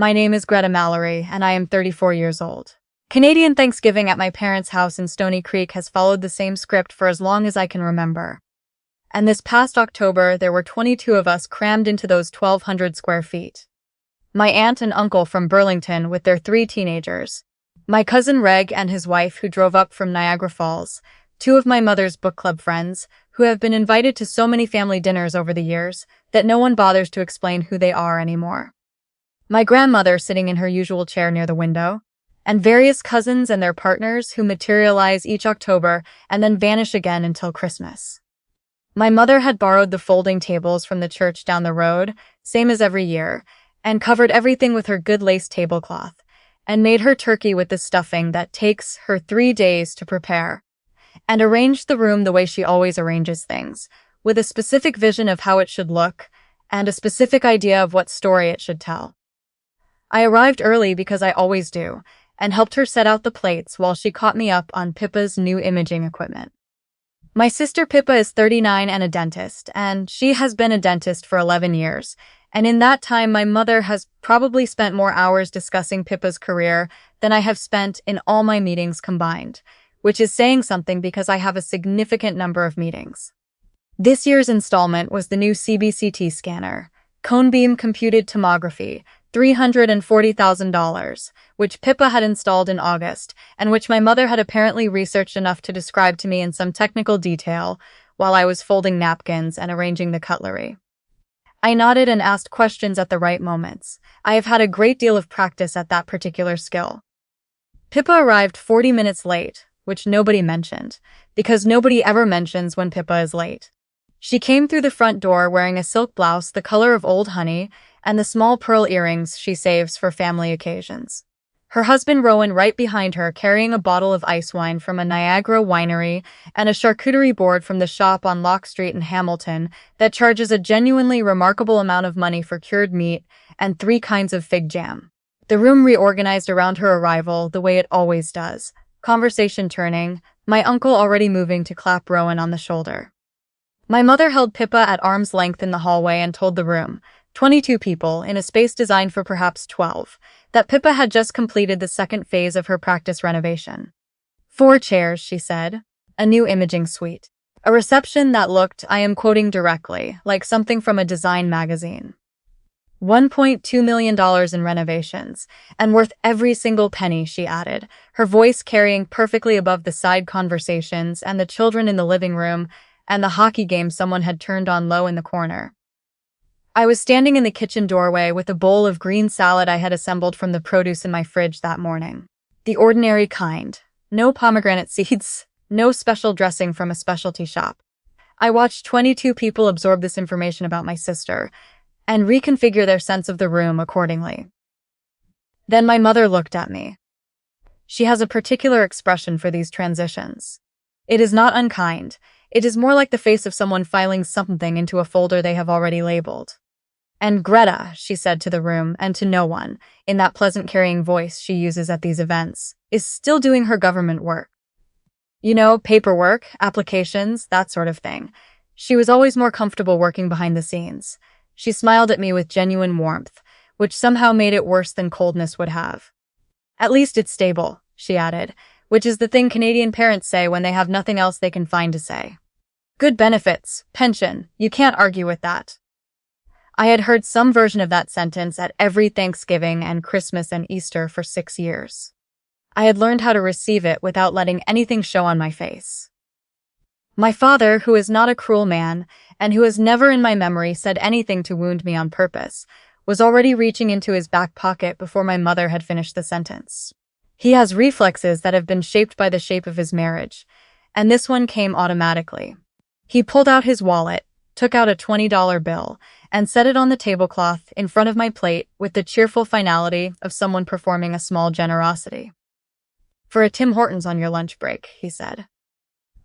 My name is Greta Mallory, and I am 34 years old. Canadian Thanksgiving at my parents' house in Stoney Creek has followed the same script for as long as I can remember. And this past October, there were 22 of us crammed into those 1,200 square feet. My aunt and uncle from Burlington with their 3 teenagers. My cousin Reg and his wife who drove up from Niagara Falls. 2 of my mother's book club friends, who have been invited to so many family dinners over the years that no one bothers to explain who they are anymore. My grandmother sitting in her usual chair near the window, and various cousins and their partners who materialize each October and then vanish again until Christmas. My mother had borrowed the folding tables from the church down the road, same as every year, and covered everything with her good lace tablecloth, and made her turkey with the stuffing that takes her 3 days to prepare, and arranged the room the way she always arranges things, with a specific vision of how it should look, and a specific idea of what story it should tell. I arrived early because I always do, and helped her set out the plates while she caught me up on Pippa's new imaging equipment. My sister Pippa is 39 and a dentist, and she has been a dentist for 11 years, and in that time my mother has probably spent more hours discussing Pippa's career than I have spent in all my meetings combined, which is saying something because I have a significant number of meetings. This year's installment was the new CBCT scanner, cone beam computed tomography, $340,000, which Pippa had installed in August, and which my mother had apparently researched enough to describe to me in some technical detail while I was folding napkins and arranging the cutlery. I nodded and asked questions at the right moments. I have had a great deal of practice at that particular skill. Pippa arrived 40 minutes late, which nobody mentioned, because nobody ever mentions when Pippa is late. She came through the front door wearing a silk blouse the color of old honey and the small pearl earrings she saves for family occasions. Her husband Rowan right behind her carrying a bottle of ice wine from a Niagara winery and a charcuterie board from the shop on Locke Street in Hamilton that charges a genuinely remarkable amount of money for cured meat and 3 kinds of fig jam. The room reorganized around her arrival the way it always does, conversation turning, my uncle already moving to clap Rowan on the shoulder. My mother held Pippa at arm's length in the hallway and told the room, 22 people in a space designed for perhaps 12, that Pippa had just completed the second phase of her practice renovation. 4 chairs, she said, a new imaging suite, a reception that looked, I am quoting directly, like something from a design magazine. $1.2 million in renovations, and worth every single penny, she added, her voice carrying perfectly above the side conversations and the children in the living room and the hockey game someone had turned on low in the corner. I was standing in the kitchen doorway with a bowl of green salad I had assembled from the produce in my fridge that morning. The ordinary kind. No pomegranate seeds, no special dressing from a specialty shop. I watched 22 people absorb this information about my sister and reconfigure their sense of the room accordingly. Then my mother looked at me. She has a particular expression for these transitions. It is not unkind. It is more like the face of someone filing something into a folder they have already labeled. And Greta, she said to the room and to no one, in that pleasant carrying voice she uses at these events, is still doing her government work. You know, paperwork, applications, that sort of thing. She was always more comfortable working behind the scenes. She smiled at me with genuine warmth, which somehow made it worse than coldness would have. At least it's stable, she added, which is the thing Canadian parents say when they have nothing else they can find to say. Good benefits, pension, you can't argue with that. I had heard some version of that sentence at every Thanksgiving and Christmas and Easter for 6 years. I had learned how to receive it without letting anything show on my face. My father, who is not a cruel man, and who has never in my memory said anything to wound me on purpose, was already reaching into his back pocket before my mother had finished the sentence. He has reflexes that have been shaped by the shape of his marriage, and this one came automatically. He pulled out his wallet, took out a $20 bill, and set it on the tablecloth in front of my plate with the cheerful finality of someone performing a small generosity. For a Tim Hortons on your lunch break, he said.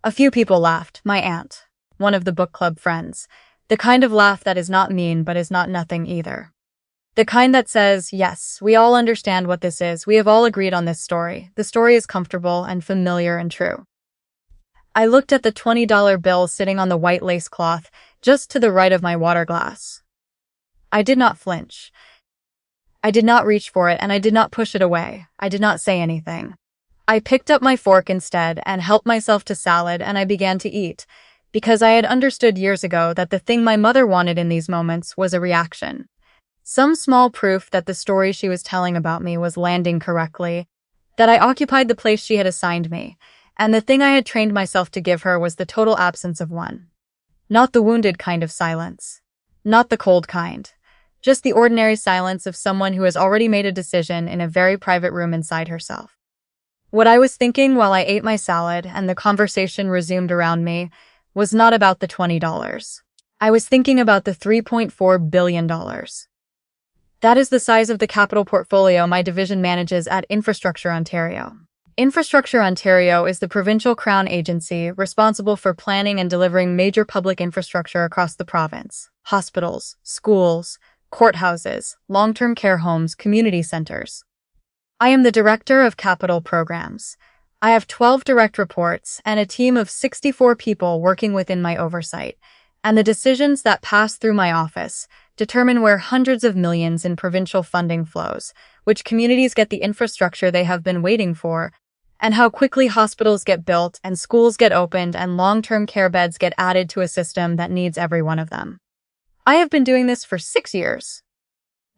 A few people laughed, my aunt, one of the book club friends, the kind of laugh that is not mean but is not nothing either. The kind that says, yes, we all understand what this is, we have all agreed on this story, the story is comfortable and familiar and true. I looked at the $20 bill sitting on the white lace cloth, just to the right of my water glass. I did not flinch. I did not reach for it and I did not push it away. I did not say anything. I picked up my fork instead and helped myself to salad and I began to eat, because I had understood years ago that the thing my mother wanted in these moments was a reaction. Some small proof that the story she was telling about me was landing correctly, that I occupied the place she had assigned me, and the thing I had trained myself to give her was the total absence of one. Not the wounded kind of silence. Not the cold kind. Just the ordinary silence of someone who has already made a decision in a very private room inside herself. What I was thinking while I ate my salad and the conversation resumed around me was not about the $20. I was thinking about the $3.4 billion. That is the size of the capital portfolio my division manages at Infrastructure Ontario. Infrastructure Ontario is the provincial crown agency responsible for planning and delivering major public infrastructure across the province: hospitals, schools, courthouses, long-term care homes, community centers. I am the Director of Capital Programs. I have 12 direct reports and a team of 64 people working within my oversight, and the decisions that pass through my office determine where hundreds of millions in provincial funding flows, which communities get the infrastructure they have been waiting for, and how quickly hospitals get built and schools get opened and long-term care beds get added to a system that needs every one of them. I have been doing this for 6 years.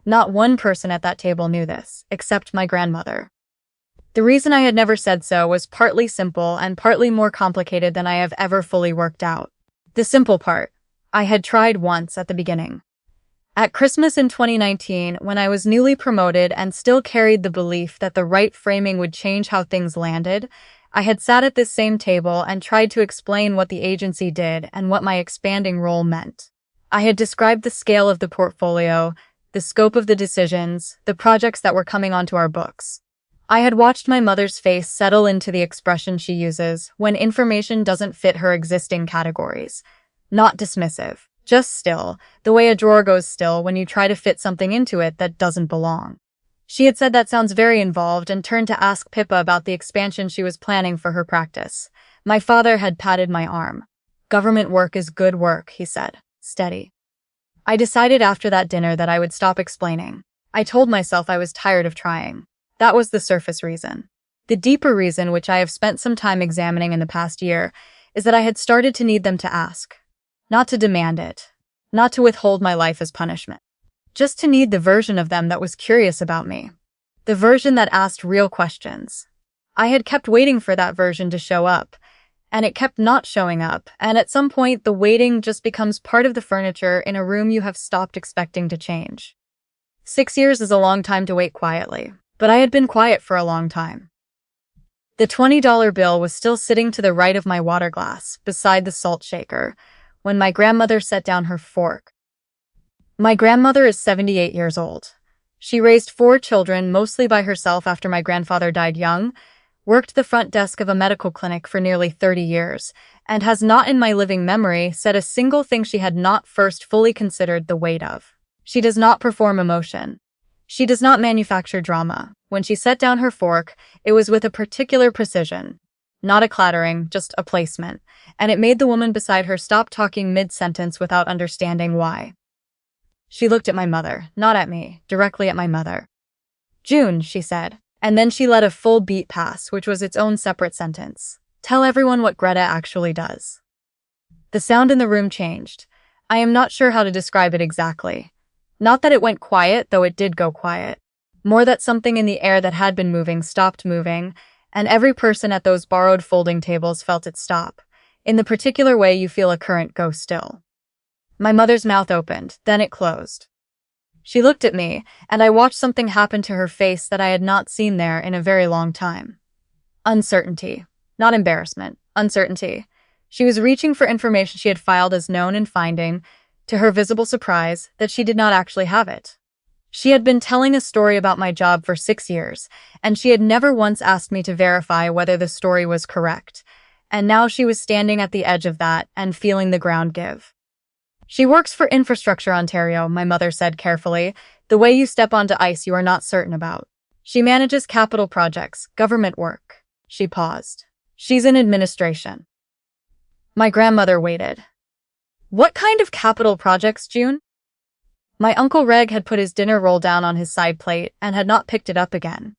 Not one person at that table knew this, except my grandmother. The reason I had never said so was partly simple and partly more complicated than I have ever fully worked out. The simple part: I had tried once at the beginning. At Christmas in 2019, when I was newly promoted and still carried the belief that the right framing would change how things landed, I had sat at this same table and tried to explain what the agency did and what my expanding role meant. I had described the scale of the portfolio, the scope of the decisions, the projects that were coming onto our books. I had watched my mother's face settle into the expression she uses when information doesn't fit her existing categories. Not dismissive. Just still, the way a drawer goes still when you try to fit something into it that doesn't belong. She had said that sounds very involved and turned to ask Pippa about the expansion she was planning for her practice. My father had patted my arm. "Government work is good work," he said. "Steady." I decided after that dinner that I would stop explaining. I told myself I was tired of trying. That was the surface reason. The deeper reason, which I have spent some time examining in the past year, is that I had started to need them to ask. Not to demand it. Not to withhold my life as punishment. Just to need the version of them that was curious about me. The version that asked real questions. I had kept waiting for that version to show up, and it kept not showing up, and at some point the waiting just becomes part of the furniture in a room you have stopped expecting to change. 6 years is a long time to wait quietly, but I had been quiet for a long time. The $20 bill was still sitting to the right of my water glass, beside the salt shaker, when my grandmother set down her fork. My grandmother is 78 years old. She raised 4 children mostly by herself after my grandfather died young, worked the front desk of a medical clinic for nearly 30 years, and has not in my living memory said a single thing she had not first fully considered the weight of. She does not perform emotion. She does not manufacture drama. When she set down her fork, it was with a particular precision. Not a clattering, just a placement, and it made the woman beside her stop talking mid-sentence without understanding why. She looked at my mother, not at me, directly at my mother. "June," she said, and then she let a full beat pass, which was its own separate sentence. "Tell everyone what Greta actually does." The sound in the room changed. I am not sure how to describe it exactly. Not that it went quiet, though it did go quiet. More that something in the air that had been moving stopped moving, and every person at those borrowed folding tables felt it stop, in the particular way you feel a current go still. My mother's mouth opened, then it closed. She looked at me, and I watched something happen to her face that I had not seen there in a very long time. Uncertainty. Not embarrassment. Uncertainty. She was reaching for information she had filed as known and finding, to her visible surprise, that she did not actually have it. She had been telling a story about my job for 6 years, and she had never once asked me to verify whether the story was correct, and now she was standing at the edge of that and feeling the ground give. "She works for Infrastructure Ontario," my mother said carefully, "the way you step onto ice you are not certain about. She manages capital projects, government work." She paused. "She's in administration." My grandmother waited. "What kind of capital projects, June?" My Uncle Reg had put his dinner roll down on his side plate and had not picked it up again.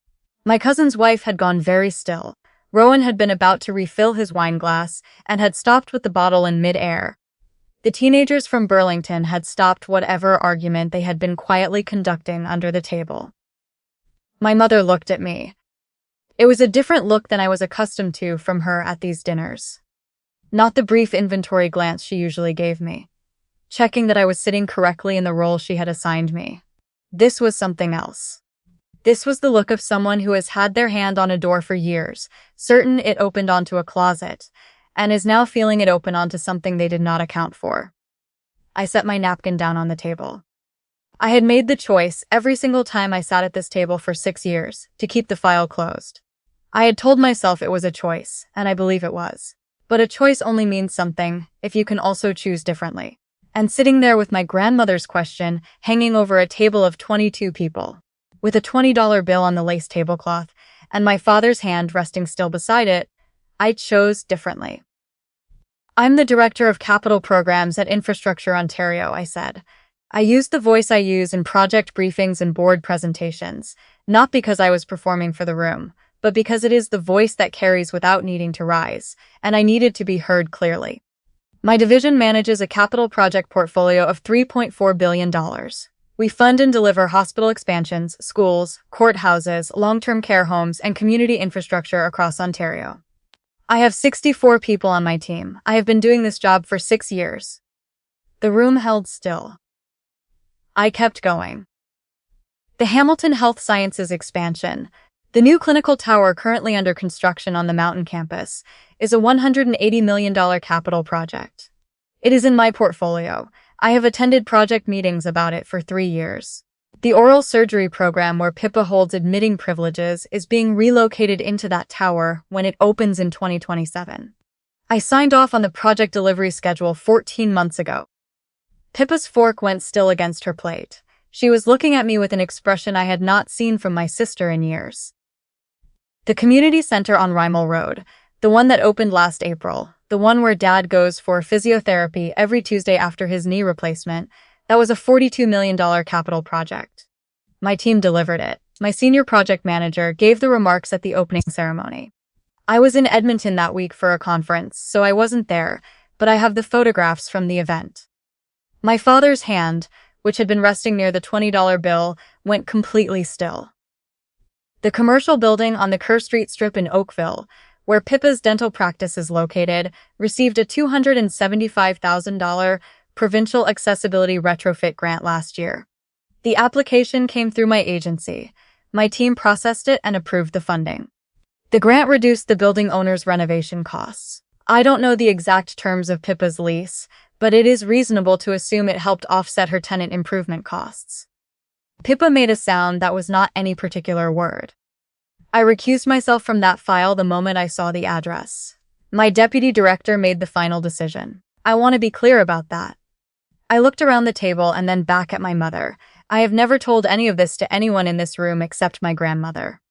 My cousin's wife had gone very still. Rowan had been about to refill his wine glass and had stopped with the bottle in mid-air. The teenagers from Burlington had stopped whatever argument they had been quietly conducting under the table. My mother looked at me. It was a different look than I was accustomed to from her at these dinners. Not the brief inventory glance she usually gave me, checking that I was sitting correctly in the role she had assigned me. This was something else. This was the look of someone who has had their hand on a door for years, certain it opened onto a closet, and is now feeling it open onto something they did not account for. I set my napkin down on the table. I had made the choice every single time I sat at this table for 6 years to keep the file closed. I had told myself it was a choice, and I believe it was. But a choice only means something if you can also choose differently. And sitting there with my grandmother's question hanging over a table of 22 people, with a $20 bill on the lace tablecloth, and my father's hand resting still beside it, I chose differently. "I'm the Director of Capital Programs at Infrastructure Ontario," I said. I used the voice I use in project briefings and board presentations, not because I was performing for the room, but because it is the voice that carries without needing to rise, and I needed to be heard clearly. My division manages a capital project portfolio of $3.4 billion. We fund and deliver hospital expansions, schools, courthouses, long-term care homes, and community infrastructure across Ontario. I have 64 people on my team. I have been doing this job for 6 years. The room held still. I kept going. The Hamilton Health Sciences expansion, the new clinical tower currently under construction on the Mountain campus, is a $180 million capital project. It is in my portfolio. I have attended project meetings about it for 3 years. The oral surgery program where Pippa holds admitting privileges is being relocated into that tower when it opens in 2027. I signed off on the project delivery schedule 14 months ago. Pippa's fork went still against her plate. She was looking at me with an expression I had not seen from my sister in years. The community center on Rymel Road, the one that opened last April, the one where Dad goes for physiotherapy every Tuesday after his knee replacement, that was a $42 million capital project. My team delivered it. My senior project manager gave the remarks at the opening ceremony. I was in Edmonton that week for a conference, so I wasn't there, but I have the photographs from the event. My father's hand, which had been resting near the $20 bill, went completely still. The commercial building on the Kerr Street strip in Oakville, where Pippa's dental practice is located, received a $275,000 provincial accessibility retrofit grant last year. The application came through my agency. My team processed it and approved the funding. The grant reduced the building owner's renovation costs. I don't know the exact terms of Pippa's lease, but it is reasonable to assume it helped offset her tenant improvement costs. Pippa made a sound that was not any particular word. I recused myself from that file the moment I saw the address. My deputy director made the final decision. I want to be clear about that. I looked around the table and then back at my mother. I have never told any of this to anyone in this room except my grandmother.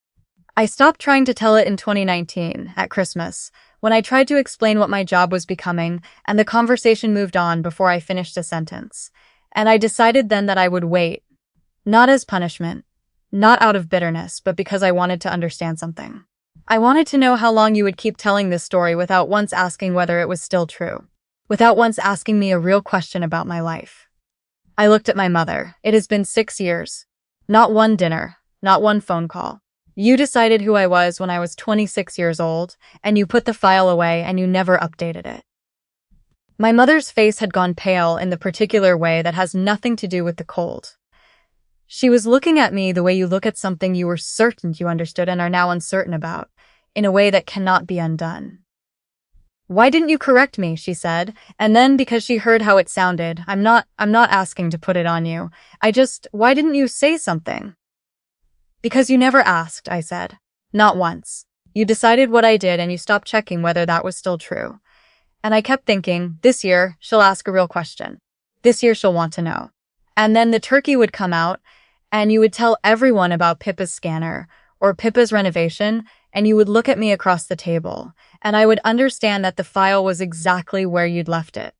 I stopped trying to tell it in 2019, at Christmas, when I tried to explain what my job was becoming, and the conversation moved on before I finished a sentence. And I decided then that I would wait. Not as punishment. Not out of bitterness, but because I wanted to understand something. I wanted to know how long you would keep telling this story without once asking whether it was still true. Without once asking me a real question about my life. I looked at my mother. It has been 6 years. Not one dinner. Not one phone call. You decided who I was when I was 26 years old, and you put the file away and you never updated it. My mother's face had gone pale in the particular way that has nothing to do with the cold. She was looking at me the way you look at something you were certain you understood and are now uncertain about, in a way that cannot be undone. "Why didn't you correct me?" she said, and then because she heard how it sounded, I'm not asking to put it on you. Why didn't you say something?" "Because you never asked," I said. "Not once. You decided what I did and you stopped checking whether that was still true." And I kept thinking, this year, she'll ask a real question. This year she'll want to know. And then the turkey would come out, and you would tell everyone about Pippa's scanner, or Pippa's renovation, and you would look at me across the table, and I would understand that the file was exactly where you'd left it.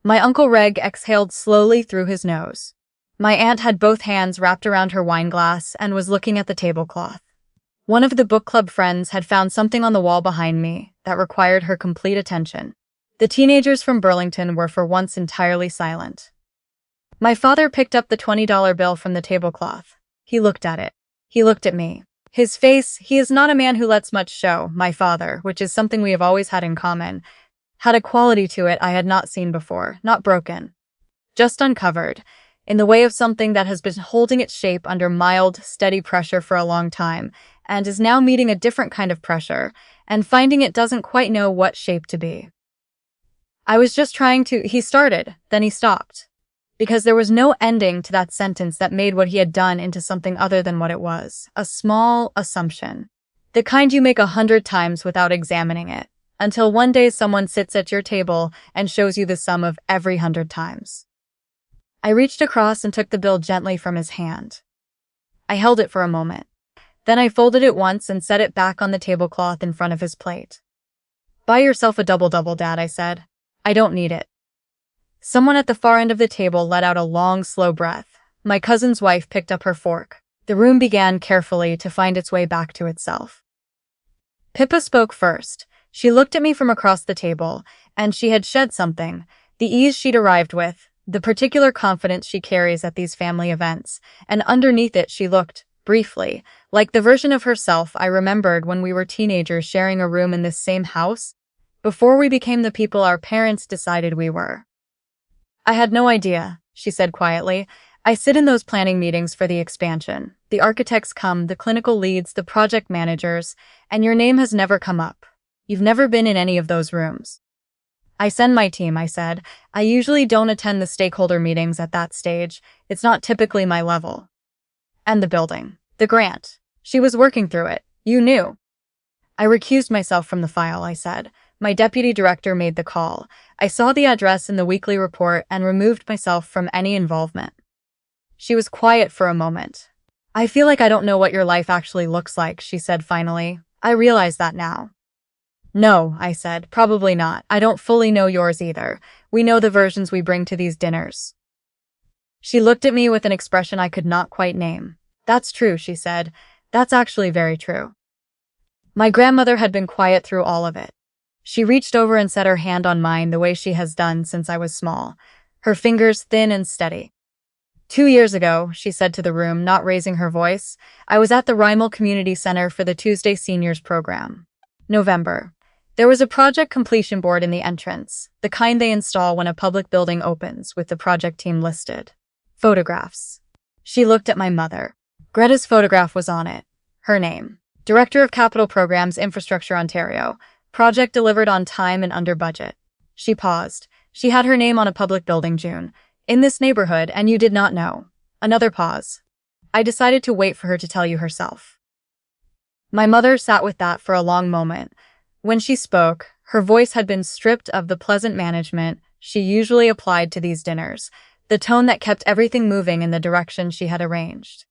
My Uncle Reg exhaled slowly through his nose. My aunt had both hands wrapped around her wine glass and was looking at the tablecloth. One of the book club friends had found something on the wall behind me that required her complete attention. The teenagers from Burlington were for once entirely silent. My father picked up the $20 bill from the tablecloth. He looked at it. He looked at me. His face, he is not a man who lets much show, my father, which is something we have always had in common, had a quality to it I had not seen before, not broken, just uncovered, in the way of something that has been holding its shape under mild, steady pressure for a long time, and is now meeting a different kind of pressure, and finding it doesn't quite know what shape to be. I was just trying to, he started, then he stopped. Because there was no ending to that sentence that made what he had done into something other than what it was. A small assumption. The kind you make 100 times without examining it, until one day someone sits at your table and shows you the sum of every 100 times. I reached across and took the bill gently from his hand. I held it for a moment. Then I folded it once and set it back on the tablecloth in front of his plate. "Buy yourself a double-double, Dad," I said. "I don't need it." Someone at the far end of the table let out a long, slow breath. My cousin's wife picked up her fork. The room began carefully to find its way back to itself. Pippa spoke first. She looked at me from across the table, and she had shed something, the ease she'd arrived with, the particular confidence she carries at these family events, and underneath it she looked, briefly, like the version of herself I remembered when we were teenagers sharing a room in this same house, before we became the people our parents decided we were. "I had no idea," she said quietly. "I sit in those planning meetings for the expansion. The architects come, the clinical leads, the project managers, and your name has never come up. You've never been in any of those rooms." "I send my team," I said. "I usually don't attend the stakeholder meetings at that stage. It's not typically my level." "And the building. The grant. She was working through it. You knew." "I recused myself from the file," I said. "My deputy director made the call. I saw the address in the weekly report and removed myself from any involvement." She was quiet for a moment. "I feel like I don't know what your life actually looks like," she said finally. "I realize that now." "No," I said, "probably not. I don't fully know yours either. We know the versions we bring to these dinners." She looked at me with an expression I could not quite name. "That's true," she said. "That's actually very true." My grandmother had been quiet through all of it. She reached over and set her hand on mine the way she has done since I was small, her fingers thin and steady. "2 years ago," she said to the room, not raising her voice, "I was at the Rymel Community Center for the Tuesday Seniors program. November. There was a project completion board in the entrance, the kind they install when a public building opens, with the project team listed. Photographs." She looked at my mother. Greta's photograph was on it. Her name. Director of Capital Programs, Infrastructure Ontario. Project delivered on time and under budget. She paused. "She had her name on a public building, June. In this neighborhood, and you did not know." Another pause. "I decided to wait for her to tell you herself." My mother sat with that for a long moment. When she spoke, her voice had been stripped of the pleasant management she usually applied to these dinners, the tone that kept everything moving in the direction she had arranged.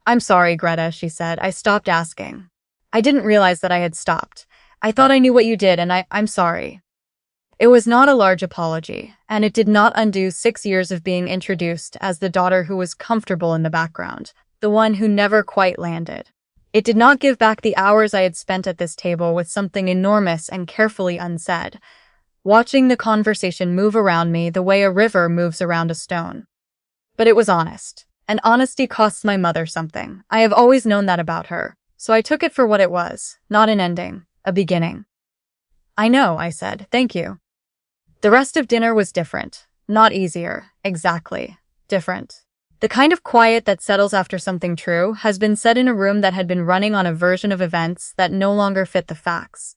"I'm sorry, Greta," she said. "I stopped asking. I didn't realize that I had stopped. I thought I knew what you did, and I'm sorry." It was not a large apology, and it did not undo 6 years of being introduced as the daughter who was comfortable in the background, the one who never quite landed. It did not give back the hours I had spent at this table with something enormous and carefully unsaid, watching the conversation move around me the way a river moves around a stone. But it was honest, and honesty costs my mother something. I have always known that about her, so I took it for what it was, not an ending. A beginning. "I know," I said. "Thank you." The rest of dinner was different. Not easier. Exactly. Different. The kind of quiet that settles after something true has been said in a room that had been running on a version of events that no longer fit the facts.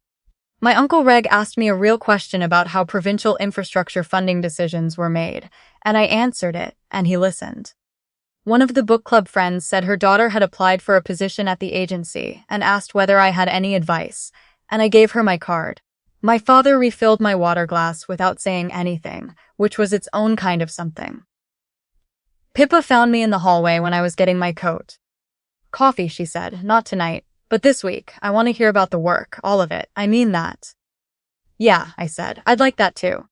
My Uncle Reg asked me a real question about how provincial infrastructure funding decisions were made, and I answered it, and he listened. One of the book club friends said her daughter had applied for a position at the agency and asked whether I had any advice, and I gave her my card. My father refilled my water glass without saying anything, which was its own kind of something. Pippa found me in the hallway when I was getting my coat. "Coffee," she said. "Not tonight, but this week. I want to hear about the work, all of it. I mean that." "Yeah," I said. "I'd like that too."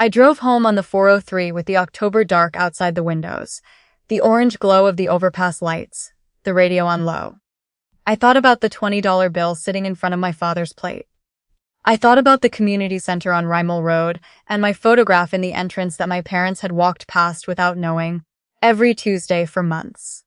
I drove home on the 403 with the October dark outside the windows, the orange glow of the overpass lights, the radio on low. I thought about the $20 bill sitting in front of my father's plate. I thought about the community center on Rymel Road and my photograph in the entrance that my parents had walked past without knowing, every Tuesday for months.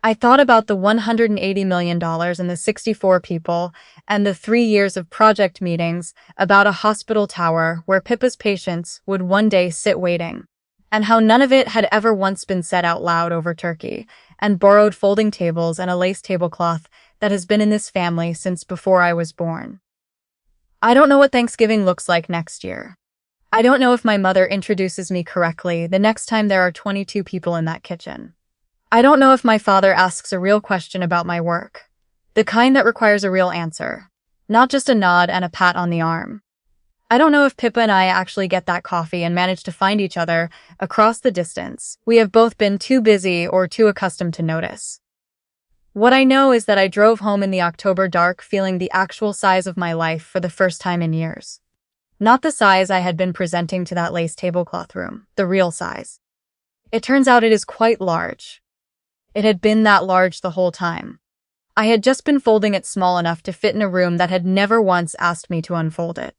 I thought about the $180 million and the 64 people and the 3 years of project meetings about a hospital tower where Pippa's patients would one day sit waiting, and how none of it had ever once been said out loud over turkey and borrowed folding tables and a lace tablecloth that has been in this family since before I was born. I don't know what Thanksgiving looks like next year. I don't know if my mother introduces me correctly the next time there are 22 people in that kitchen. I don't know if my father asks a real question about my work, the kind that requires a real answer, not just a nod and a pat on the arm. I don't know if Pippa and I actually get that coffee and manage to find each other across the distance. We have both been too busy or too accustomed to notice. What I know is that I drove home in the October dark feeling the actual size of my life for the first time in years. Not the size I had been presenting to that lace tablecloth room, the real size. It turns out it is quite large. It had been that large the whole time. I had just been folding it small enough to fit in a room that had never once asked me to unfold it.